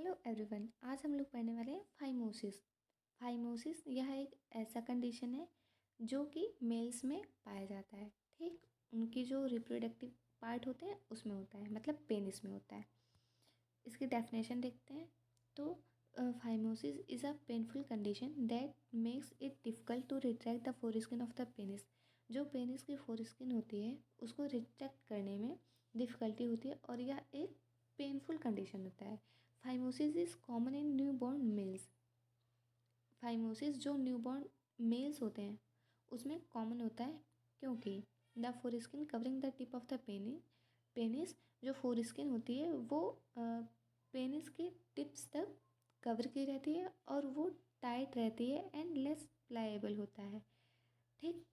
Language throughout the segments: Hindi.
हेलो एवरीवन, आज हम लोग पढ़ने वाले हैं फाइमोसिस। फाइमोसिस यह एक ऐसा कंडीशन है जो कि मेल्स में पाया जाता है। ठीक, उनकी जो रिप्रोडक्टिव पार्ट होते हैं उसमें होता है, मतलब पेनिस में होता है। इसकी डेफिनेशन देखते हैं तो phimosis is a painful condition that makes it difficult to retract the foreskin of the penis. जो पेनिस की फोरस्किन होती है उसको रिट्रैक्ट करने में डिफ़िकल्टी होती है और यह एक पेनफुल कंडीशन होता है। Phimosis is common in newborn males. Phimosis जो न्यूबॉर्न मेल्स होते हैं उसमें कॉमन होता है, क्योंकि the foreskin covering the tip of the penis जो फोरस्किन होती है वो पेनिस के टिप्स तक कवर की रहती है और वो टाइट रहती है एंड लेस प्लाएबल होता है। ठीक,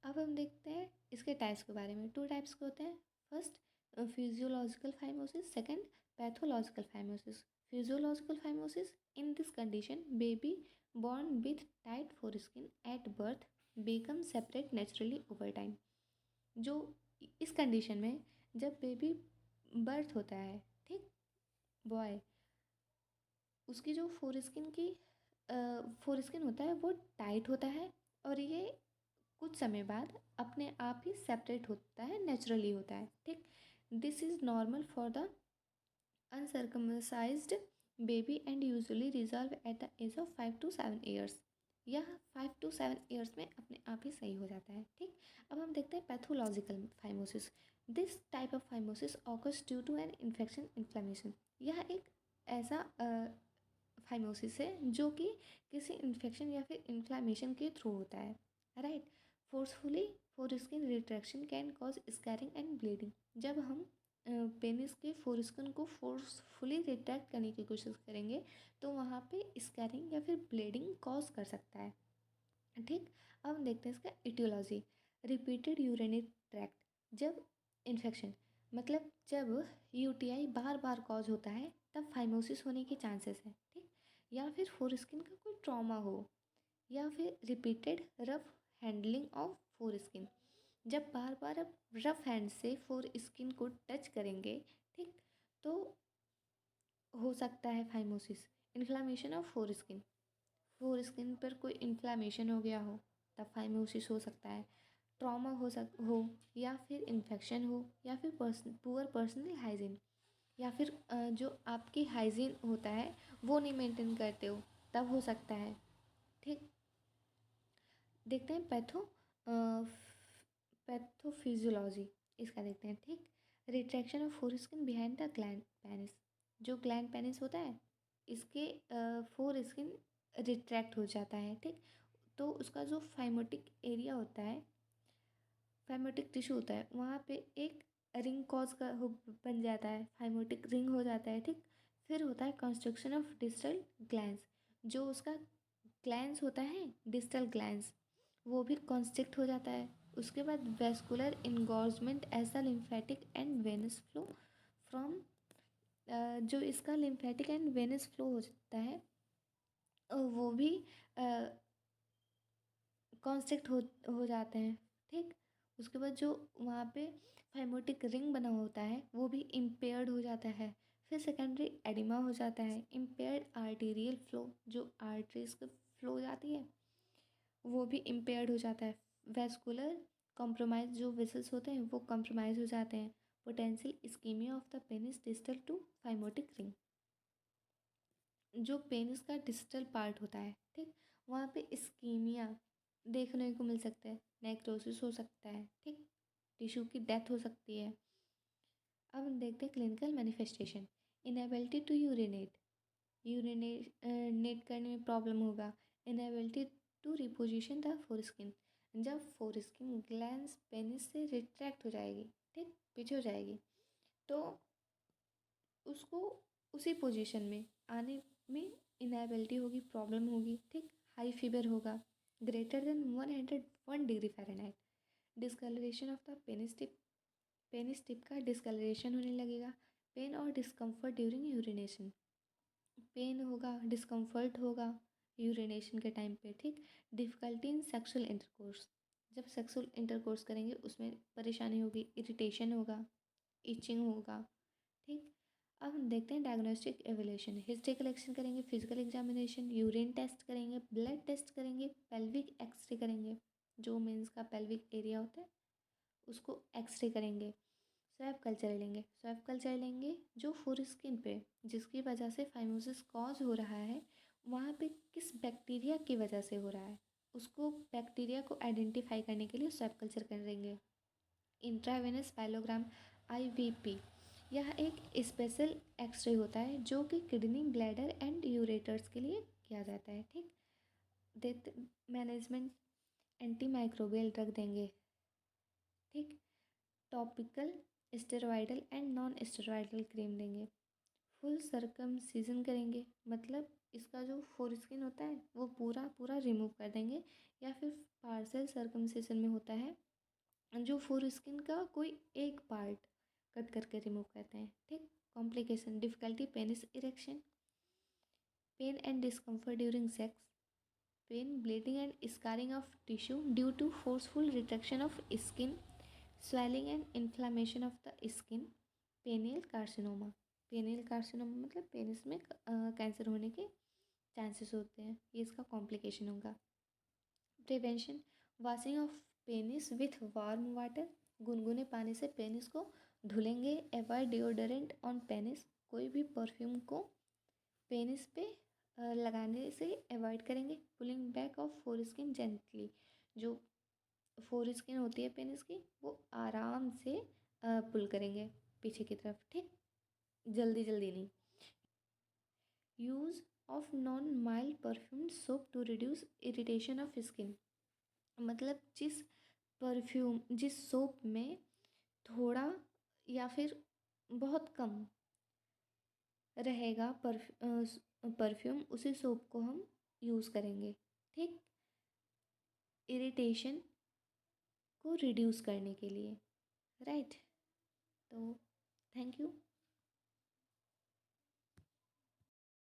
अब हम देखते हैं इसके टाइप्स के बारे में। 2 टाइप्स के होते हैं। First, physiological phimosis, second pathological phimosis. Physiological phimosis, in this condition baby born with tight foreskin at birth become separate naturally over time। जो इस कंडीशन में जब बेबी बर्थ होता है, ठीक, बॉय, उसकी जो फोरस्किन होता है वो टाइट होता है और ये कुछ समय बाद अपने आप ही सेपरेट होता है, नेचुरली होता है। ठीक, this is normal for the uncircumcised baby and usually resolve at the age of 5 to 7 years. यह 5 to 7 ईयर्स में अपने आप ही सही हो जाता है। ठीक, अब हम देखते हैं pathological phimosis. This type of phimosis occurs due to an infection inflammation. यह एक ऐसा फाइमोसिस है जो कि किसी इन्फेक्शन या फिर इन्फ्लेमेशन के थ्रू होता है। Right, forcefully foreskin retraction can cause scaring and bleeding. जब हम पेनिस के फोरस्किन को फोर्सफुली रिट्रैक्ट करने की कोशिश करेंगे तो वहाँ पे स्कैरिंग या फिर ब्लीडिंग कॉज कर सकता है। ठीक, अब हम देखते हैं इसका इटियोलॉजी। रिपीटेड यूरिनरी ट्रैक्ट, जब इन्फेक्शन मतलब जब यूटीआई बार बार कॉज होता है तब फाइमोसिस होने के चांसेस हैं। ठीक, या फिर फोरस्किन का कोई ट्रॉमा हो, या फिर repeated rough handling of foreskin, जब बार बार आप रफ हैंड से फोरस्किन को टच करेंगे, ठीक, तो हो सकता है phimosis. Inflammation of foreskin, foreskin पर कोई इन्फ्लामेशन हो गया हो तब फाइमोसिस हो सकता है। ट्रॉमा हो या फिर इन्फेक्शन हो या फिर पुअर पर्सनल हाइजीन, या फिर जो आपकी हाइजीन होता है वो नहीं मेंटेन करते हो तब हो सकता है। ठीक, देखते हैं पैथोफिजियोलॉजी, इसका देखते हैं। ठीक, retraction of foreskin behind the gland penis. जो ग्लैंड पेनिस होता है इसके फोरस्किन रिट्रैक्ट हो जाता है। ठीक, तो उसका जो फाइमोटिक एरिया होता है, फाइमोटिक टिश्यू होता है, वहाँ पे एक रिंग बन जाता है, फाइमोटिक रिंग हो जाता है। ठीक, फिर होता है कंस्ट्रक्शन ऑफ डिस्टल ग्लैंड्स। जो उसका ग्लैंड्स होता है, डिस्टल ग्लैंड्स, वो भी कॉन्स्ट्रिक्ट हो जाता है। उसके बाद वेस्कुलर इनगॉर्जमेंट ऐसा lymphatic and venous flow from, जो इसका लिम्फेटिक एंड वेनस फ्लो होता है वो भी कॉन्स्ट्रिक्ट हो जाते हैं। ठीक, उसके बाद जो वहाँ पे फाइमोटिक रिंग बना होता है वो भी इम्पेयर्ड हो जाता है। फिर सेकेंडरी एडिमा हो जाता है, इम्पेयर्ड आर्टीरियल फ्लो, जो आर्टरीज की फ्लो हो जाती है वो भी इम्पेयर्ड हो जाता है। वेस्कुलर कॉम्प्रोमाइज, जो वेसल्स होते हैं वो कॉम्प्रोमाइज हो जाते हैं। Potential ischaemia of the penis distal to phimotic ring, जो पेनिस का डिस्टल पार्ट होता है, ठीक, वहाँ पे इस्कीमिया देखने को मिल सकता है, नेक्रोसिस हो सकता है। ठीक, टिश्यू की डेथ हो सकती है। अब हम देखते हैं clinical manifestation. Inability to urinate करने में प्रॉब्लम होगा। Inability to reposition the foreskin, जब फोरस्किन ग्लैंड्स पेनिस से रिट्रैक्ट हो जाएगी, ठीक, पीछे हो जाएगी, तो उसको उसी पोजीशन में आने में इनएबिलिटी होगी, प्रॉब्लम होगी। ठीक, हाई फीवर होगा, greater than 101 degree Fahrenheit. Discolouration of the penis tip का डिस्कलरेशन होने लगेगा। पेन और डिस्कम्फर्ट ड्यूरिंग यूरिनेशन, पेन होगा, डिस्कम्फर्ट होगा यूरिनेशन के टाइम पे। ठीक, डिफ़िकल्टी इन सेक्सुअल इंटरकोर्स, जब सेक्सुअल इंटरकोर्स करेंगे उसमें परेशानी होगी, इरिटेशन होगा, इचिंग होगा। ठीक, अब अब हम देखते हैं डायग्नोस्टिक एवोल्यूशन। हिस्ट्री कलेक्शन करेंगे, फिजिकल एग्जामिनेशन, यूरिन टेस्ट करेंगे, ब्लड टेस्ट करेंगे, पेल्विक एक्सरे करेंगे, जो मेंस का पेल्विक एरिया होता है उसको एक्सरे करेंगे, स्वैब कल्चर लेंगे। स्वैब कल्चर लेंगे जो फोर स्किन पे जिसकी वजह से फाइमोसिस कॉज हो रहा है वहाँ पे किस बैक्टीरिया की वजह से हो रहा है, उसको बैक्टीरिया को आइडेंटिफाई करने के लिए स्वैब कल्चर करेंगे। इंट्रावेनस पाइलोग्राम IVP, यह एक स्पेशल एक्सरे होता है जो कि किडनी, ब्लैडर एंड यूरेटर्स के लिए किया जाता है। ठीक, death management, anti microbial drug देंगे। ठीक, topical steroidal and non steroidal cream देंगे। फुल सर्कमसिजन करेंगे, मतलब इसका जो फोर स्किन होता है वो पूरा पूरा रिमूव कर देंगे, या फिर पार्सल सर्कमसिजन में होता है जो फोर स्किन का कोई एक पार्ट कट करके रिमूव करते हैं। ठीक, complication, difficulty penis erection, pain and discomfort during sex, pain, bleeding and scarring of tissue due to forceful retraction of skin, swelling and inflammation of the skin, penile carcinoma. Penile carcinoma मतलब पेनिस में कैंसर होने के चांसेस होते हैं, ये इसका कॉम्प्लिकेशन होगा। Prevention, washing of penis with warm water, गुनगुने पानी से पेनिस को धुलेंगे। एवॉइड डिओडोरेंट ऑन पेनिस, कोई भी परफ्यूम को पेनिस पे लगाने से अवॉइड करेंगे। Pulling back of four skin gently, जो फोर स्किन होती है पेनिस की वो आराम से पुल करेंगे पीछे की तरफ। ठीक, जल्दी जल्दी नहीं। Use of non mild perfume soap to reduce irritation of skin, मतलब जिस सोप में थोड़ा या फिर बहुत कम रहेगा परफ्यूम उसी सोप को हम यूज़ करेंगे। ठीक, इरिटेशन को रिड्यूस करने के लिए। राइट, तो थैंक यू।